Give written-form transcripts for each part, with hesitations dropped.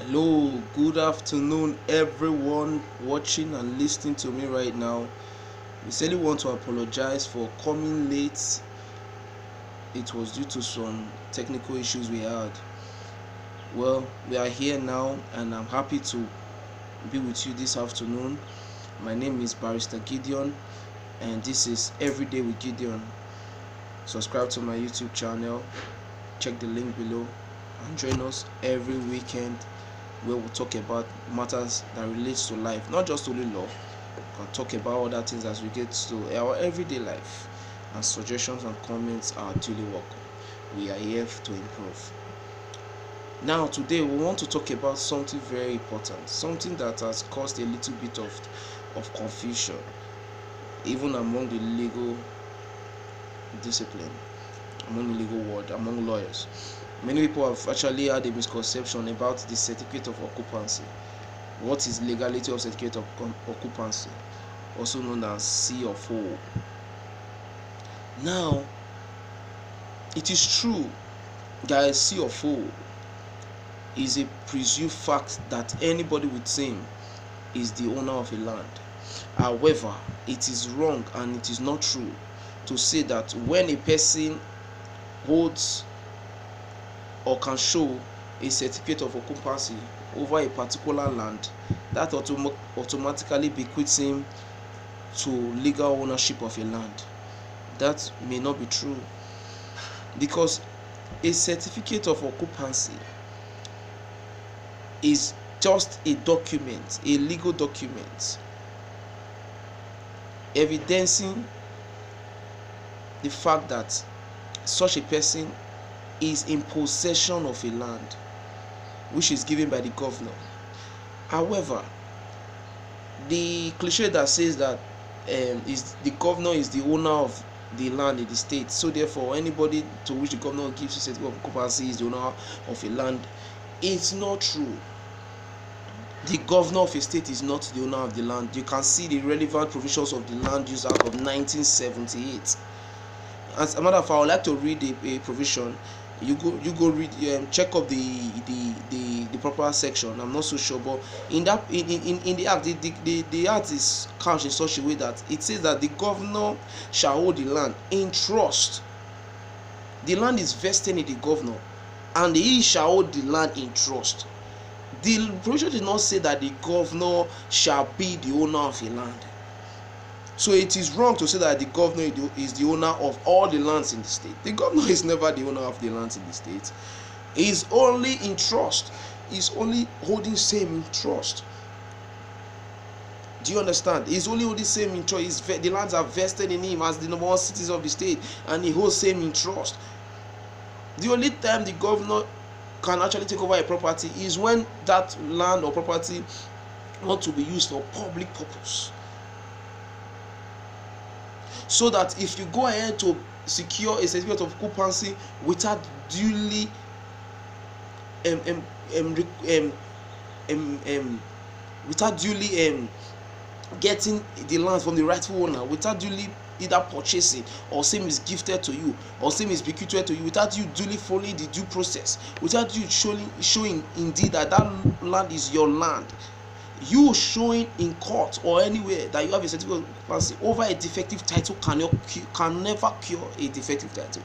Hello, good afternoon, everyone watching and listening to me right now. We certainly want to apologize for coming late. It was due to some technical issues we had. Well, we are here now, and I'm happy to be with you this afternoon. My name is Barrister Gideon, and this is Everyday with Gideon. Subscribe to my YouTube channel, check the link below, and join us every weekend where we'll talk about matters that relates to life, not just only law. We can talk about other things as we get to our everyday life, and suggestions and comments are duly welcome. We are here to improve. Now today we want to talk about something very important, something that has caused a little bit of confusion even among the legal discipline, among the legal world, among lawyers. Many people have actually had a misconception about the certificate of occupancy. What is legality of certificate of occupancy, also known as C of O? Now, it is true that C of O is a presumed fact that anybody with same is the owner of a land. However, it is wrong and it is not true to say that when a person holds or can show a certificate of occupancy over a particular land, that automatically bequeaths him to legal ownership of a land. That may not be true, because a certificate of occupancy is just a document, a legal document, evidencing the fact that such a person is in possession of a land which is given by the governor. However, the cliche that says that is the governor is the owner of the land in the state, so therefore anybody to which the governor gives a certificate of occupancy is the owner of a land, it's not true. The governor of a state is not the owner of the land. You can see the relevant provisions of the Land Use Act of 1978. As a matter of fact, I would like to read a provision. You go read, check up the proper section. I'm not so sure, but in that in the act, the act is couched in such a way that it says that the governor shall hold the land in trust. The land is vested in the governor, and he shall hold the land in trust. The provision did not say that the governor shall be the owner of a land. So it is wrong to say that the governor is the owner of all the lands in the state. The governor is never the owner of the lands in the state. He is only in trust. He is only holding same in trust. Do you understand? He is only holding same in trust. The lands are vested in him as the number one citizen of the state, and he holds same in trust. The only time the governor can actually take over a property is when that land or property want to be used for public purpose. So that if you go ahead to secure a certificate of occupancy without duly getting the land from the rightful owner, without duly either purchasing or same is gifted to you or same is bequeathed to you, without you duly following the due process, without you showing indeed that land is your land, you showing in court or anywhere that you have a certificate of occupancy over a defective title can never cure a defective title.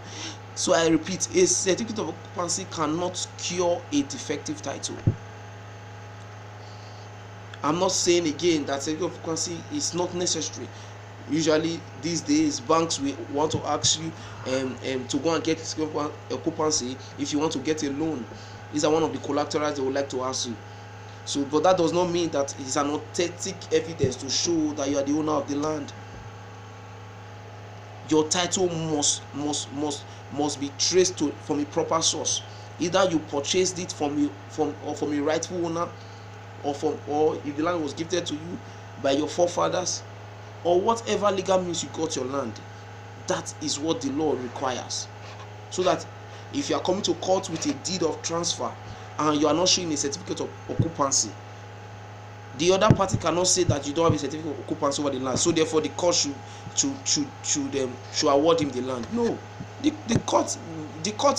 So I repeat, a certificate of occupancy cannot cure a defective title. I'm not saying again that certificate of occupancy is not necessary. Usually these days banks will want to ask you to go and get certificate of occupancy if you want to get a loan. These are one of the collaterals they would like to ask you. So, but that does not mean that it is an authentic evidence to show that you are the owner of the land. Your title must be traced from a proper source. Either you purchased it from a rightful owner, or if the land was gifted to you by your forefathers, or whatever legal means you got your land. That is what the law requires. So that if you are coming to court with a deed of transfer and you are not showing a certificate of occupancy, the other party cannot say that you don't have a certificate of occupancy over the land, so therefore the court should award him the land. No, the court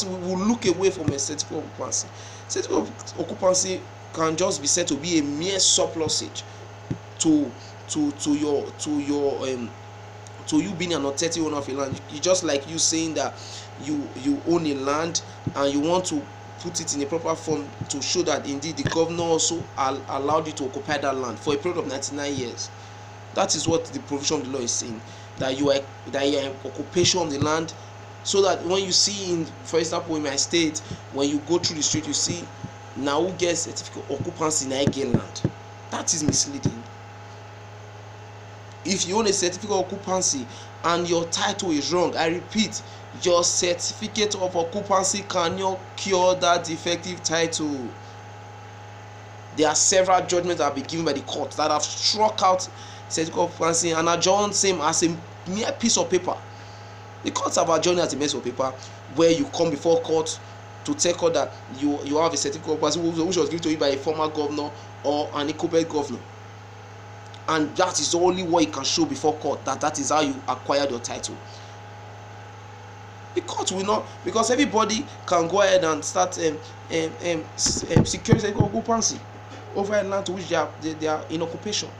will look away from a certificate of occupancy. Certificate of occupancy can just be said to be a mere surplusage to you being an authentic owner of a land. It's just like you saying that you own a land and you want to put it in a proper form to show that indeed the governor also allowed you to occupy that land for a period of 99 years. That is what the provision of the law is saying, that you are in occupation of the land, so that when you see, in for example in my state, when you go through the street, you see na who get certificate of occupancy na get land. That is misleading. If you own a certificate of occupancy and your title is wrong, I repeat, your certificate of occupancy cannot cure that defective title. There are several judgments that have been given by the court that have struck out certificate of occupancy and adjourned same as a mere piece of paper. The courts have adjourned as a piece of paper, where you come before court to tell court that you have a certificate of occupancy which was given to you by a former governor or an incumbent governor, and that is only what you can show before court, that is how you acquired your title. The court will not, because everybody can go ahead and start securing certificate of occupancy over a land to which they are in occupation.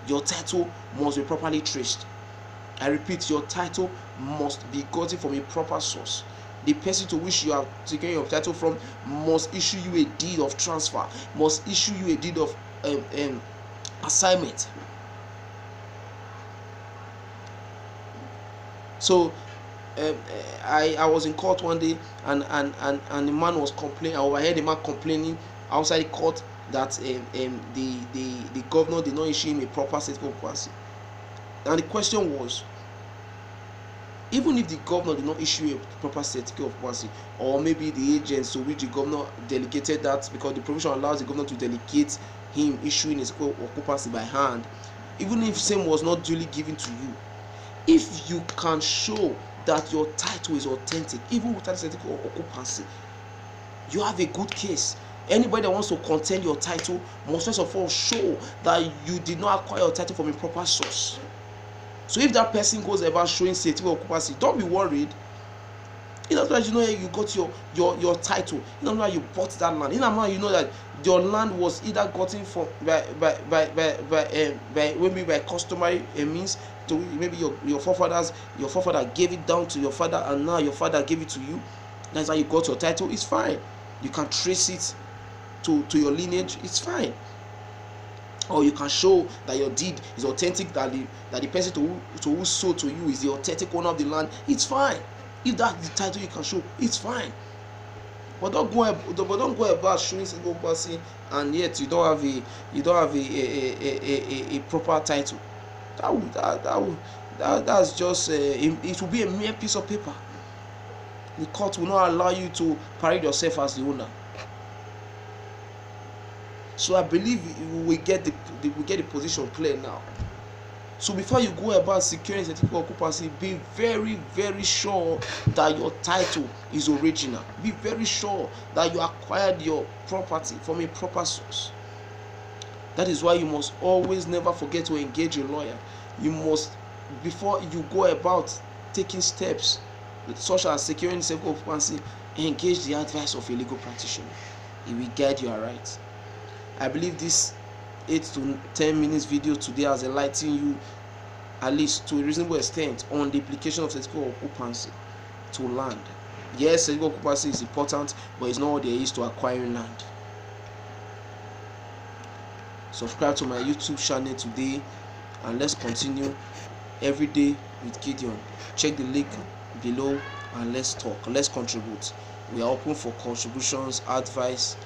Your title must be properly traced. I repeat, your title must be gotten from a proper source. The person to which you are securing your title from must issue you a deed of transfer, must issue you a deed of assignment. So I was in court one day, and the man was complaining. I overheard the man complaining outside the court that the governor did not issue him a proper certificate of occupancy. And the question was, even if the governor did not issue a proper certificate of occupancy, or maybe the agents to which the governor delegated that, because the provision allows the governor to delegate him issuing a certificate of occupancy by hand, even if same was not duly given to you, if you can show that your title is authentic, even without a certificate of occupancy, you have a good case. Anybody that wants to contend your title must first of all show that you did not acquire your title from a proper source. So if that person goes about showing certificate of occupancy, don't be worried. In as much as you know you got your title, in as much as you bought that land, in as much as you know that your land was either gotten from maybe by customary means, to maybe your forefather gave it down to your father, and now your father gave it to you. That's how you got your title. It's fine. You can trace it to your lineage. It's fine. Or you can show that your deed is authentic, that the person to who sold to you is the authentic owner of the land. It's fine. If that's the title you can show, it's fine. But don't go about showing certificate of occupancy and yet you don't have a proper title. That's just it will be a mere piece of paper. The court will not allow you to parade yourself as the owner. So I believe we get the position clear now. So before you go about securing certificate of occupancy, be very, very sure that your title is original. Be very sure that you acquired your property from a proper source. That is why you must always never forget to engage a lawyer. You must, before you go about taking steps such as securing certificate of occupancy, engage the advice of a legal practitioner. It will guide you aright. I believe this 8 to 10 minutes video today has enlightened you, at least to a reasonable extent, on the application of certificate of occupancy to land. Yes, certificate of occupancy is important, but it's not all there is to acquiring land. Subscribe to my YouTube channel today, and let's continue every day with Gideon. Check the link below and let's talk. Let's contribute. We are open for contributions, advice,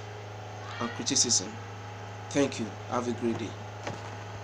and criticism. Thank you. Have a great day.